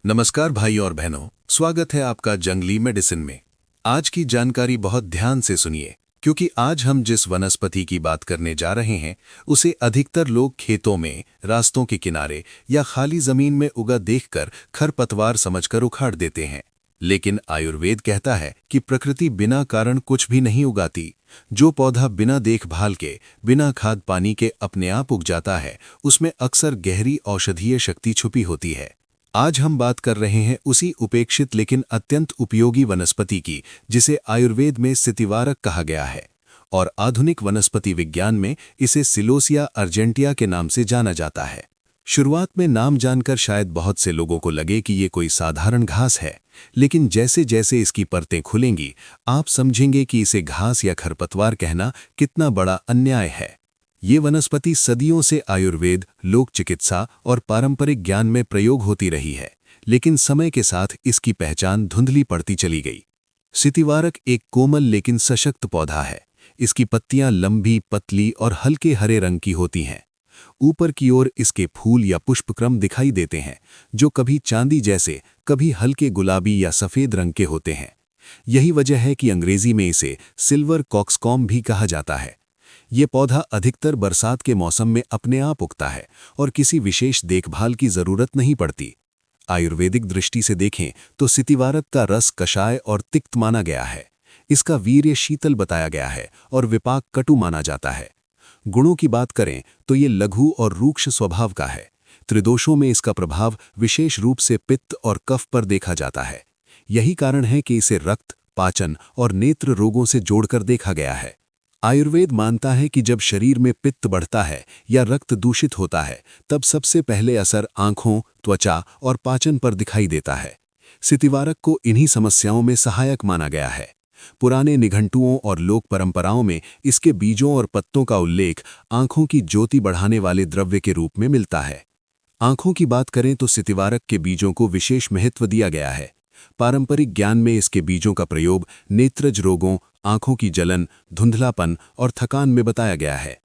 नमस्कार भाई और बहनों, स्वागत है आपका जंगली मेडिसिन में। आज की जानकारी बहुत ध्यान से सुनिए, क्योंकि आज हम जिस वनस्पति की बात करने जा रहे हैं उसे अधिकतर लोग खेतों में, रास्तों के किनारे या खाली जमीन में उगा देखकर खरपतवार समझकर उखाड़ देते हैं। लेकिन आयुर्वेद कहता है कि प्रकृति बिना कारण कुछ भी नहीं उगाती। जो पौधा बिना देखभाल के, बिना खाद पानी के अपने आप उग जाता है, उसमें अक्सर गहरी औषधीय शक्ति छुपी होती है। आज हम बात कर रहे हैं उसी उपेक्षित लेकिन अत्यंत उपयोगी वनस्पति की, जिसे आयुर्वेद में स्थितिवारक कहा गया है और आधुनिक वनस्पति विज्ञान में इसे सिलोसिया अर्जेंटिया के नाम से जाना जाता है। शुरुआत में नाम जानकर शायद बहुत से लोगों को लगे कि ये कोई साधारण घास है, लेकिन जैसे जैसे इसकी परतें खुलेंगी, आप समझेंगे कि इसे घास या खरपतवार कहना कितना बड़ा अन्याय है। ये वनस्पति सदियों से आयुर्वेद, लोक चिकित्सा और पारंपरिक ज्ञान में प्रयोग होती रही है, लेकिन समय के साथ इसकी पहचान धुंधली पड़ती चली गई। स्थितिवारक एक कोमल लेकिन सशक्त पौधा है। इसकी पत्तियां लंबी, पतली और हल्के हरे रंग की होती हैं। ऊपर की ओर इसके फूल या पुष्पक्रम दिखाई देते हैं, जो कभी चांदी जैसे, कभी हल्के गुलाबी या सफेद रंग के होते हैं। यही वजह है कि अंग्रेजी में इसे सिल्वर कॉक्सकॉम भी कहा जाता है। ये पौधा अधिकतर बरसात के मौसम में अपने आप उगता है और किसी विशेष देखभाल की जरूरत नहीं पड़ती। आयुर्वेदिक दृष्टि से देखें तो स्थितिवारक का रस कषाय और तिक्त माना गया है। इसका वीर्य शीतल बताया गया है और विपाक कटु माना जाता है। गुणों की बात करें तो ये लघु और रूक्ष स्वभाव का है। त्रिदोषों में इसका प्रभाव विशेष रूप से पित्त और कफ पर देखा जाता है। यही कारण है कि इसे रक्त, पाचन और नेत्र रोगों से जोड़कर देखा गया है। आयुर्वेद मानता है कि जब शरीर में पित्त बढ़ता है या रक्त दूषित होता है, तब सबसे पहले असर आंखों, त्वचा और पाचन पर दिखाई देता है। स्थितिवारक को इन्हीं समस्याओं में सहायक माना गया है। पुराने निघंटुओं और लोक परंपराओं में इसके बीजों और पत्तों का उल्लेख आंखों की ज्योति बढ़ाने वाले द्रव्य के रूप में मिलता है। आंखों की बात करें तो स्थितिवारक के बीजों को विशेष महत्व दिया गया है। पारंपरिक ज्ञान में इसके बीजों का प्रयोग नेत्रज रोगों, आंखों की जलन, धुंधलापन और थकान में बताया गया है।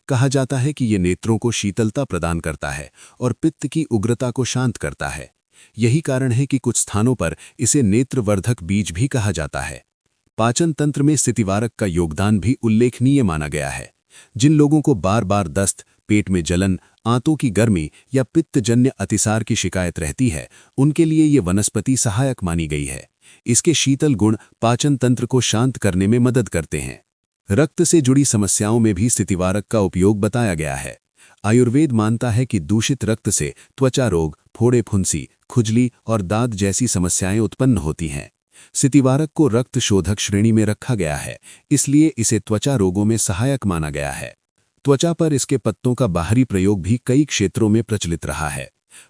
कहा जाता है कि ये नेत्रों को शीतलता प्रदान करता है और पित्त की उग्रता को शांत करता है। यही कारण है कि कुछ स्थानों पर इसे नेत्रवर्धक बीज भी कहा जाता है। पाचन तंत्र में स्थितिवारक का योगदान भी उल्लेखनीय माना गया है। जिन लोगों को बार बार दस्त, पेट में जलन, आंतों की गर्मी या पित्तजन्य अतिसार की शिकायत रहती है, उनके लिए ये वनस्पति सहायक मानी गई है। इसके शीतल गुण पाचन तंत्र को शांत करने में मदद करते हैं। रक्त से जुड़ी समस्याओं में भी स्थितिवारक का उपयोग बताया गया है। आयुर्वेद मानता है कि दूषित रक्त से त्वचा रोग, फोड़े फुंसी, खुजली और दाद जैसी समस्याएं उत्पन्न होती हैं। स्थितिवारक को रक्त शोधक श्रेणी में रखा गया है, इसलिए इसे त्वचा रोगों में सहायक माना गया है। त्वचा पर इसके पत्तों का बाहरी प्रयोग भी कई क्षेत्रों में प्रचलित रहा है।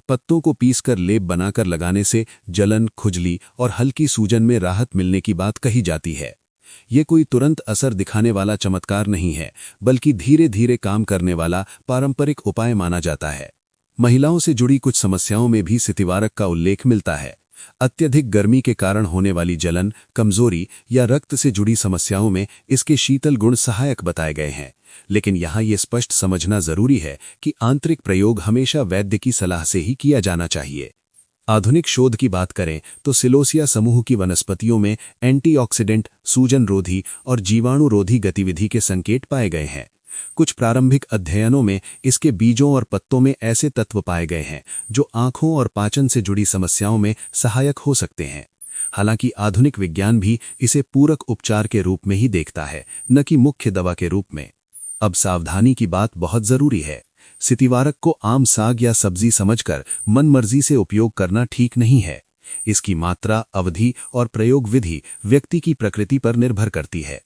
पत्तों को पीसकर लेप बनाकर लगाने से जलन, खुजली और हल्की सूजन में राहत मिलने की बात कही जाती है। ये कोई तुरंत असर दिखाने वाला चमत्कार नहीं है, बल्कि धीरे धीरे काम करने वाला पारंपरिक उपाय माना जाता है। महिलाओं से जुड़ी कुछ समस्याओं में भी स्थितिवारक का उल्लेख मिलता है। अत्यधिक गर्मी के कारण होने वाली जलन, कमजोरी या रक्त से जुड़ी समस्याओं में इसके शीतल गुण सहायक बताए गए हैं। लेकिन यहाँ ये स्पष्ट समझना जरूरी है कि आंतरिक प्रयोग हमेशा वैद्य की सलाह से ही किया जाना चाहिए। आधुनिक शोध की बात करें तो सिलोसिया समूह की वनस्पतियों में एंटीऑक्सीडेंट, सूजन रोधी और जीवाणु रोधी गतिविधि के संकेत पाए गए हैं। कुछ प्रारंभिक अध्ययनों में इसके बीजों और पत्तों में ऐसे तत्व पाए गए हैं जो आंखों और पाचन से जुड़ी समस्याओं में सहायक हो सकते हैं। हालांकि आधुनिक विज्ञान भी इसे पूरक उपचार के रूप में ही देखता है, न कि मुख्य दवा के रूप में। अब सावधानी की बात बहुत जरूरी है। स्थितिवारक को आम साग या सब्जी समझकर मनमर्जी से उपयोग करना ठीक नहीं है। इसकी मात्रा, अवधि और प्रयोग विधि व्यक्ति की प्रकृति पर निर्भर करती है।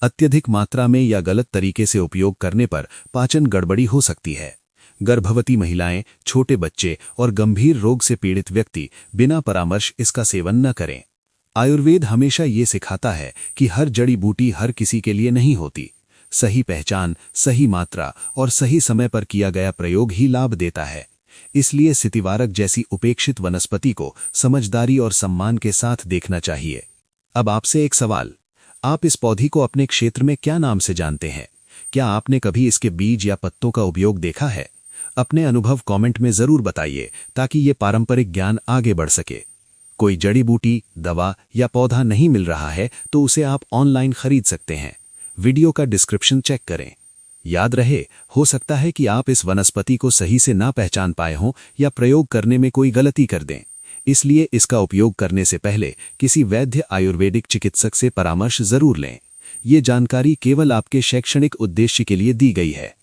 अत्यधिक मात्रा में या गलत तरीके से उपयोग करने पर पाचन गड़बड़ी हो सकती है। गर्भवती महिलाएं, छोटे बच्चे और गंभीर रोग से पीड़ित व्यक्ति बिना परामर्श इसका सेवन न करें। आयुर्वेद हमेशा ये सिखाता है कि हर जड़ी बूटी हर किसी के लिए नहीं होती। सही पहचान, सही मात्रा और सही समय पर किया गया प्रयोग ही लाभ देता है। इसलिए स्थितिवारक जैसी उपेक्षित वनस्पति को समझदारी और सम्मान के साथ देखना चाहिए। अब आपसे एक सवाल, आप इस पौधे को अपने क्षेत्र में क्या नाम से जानते हैं? क्या आपने कभी इसके बीज या पत्तों का उपयोग देखा है? अपने अनुभव कमेंट में जरूर बताइए ताकि ये पारंपरिक ज्ञान आगे बढ़ सके। कोई जड़ी बूटी, दवा या पौधा नहीं मिल रहा है तो उसे आप ऑनलाइन खरीद सकते हैं। वीडियो का डिस्क्रिप्शन चेक करें। याद रहे, हो सकता है कि आप इस वनस्पति को सही से ना पहचान पाए हों या प्रयोग करने में कोई गलती कर दें। इसलिए इसका उपयोग करने से पहले किसी वैद्य आयुर्वेदिक चिकित्सक से परामर्श जरूर लें। ये जानकारी केवल आपके शैक्षणिक उद्देश्य के लिए दी गई है।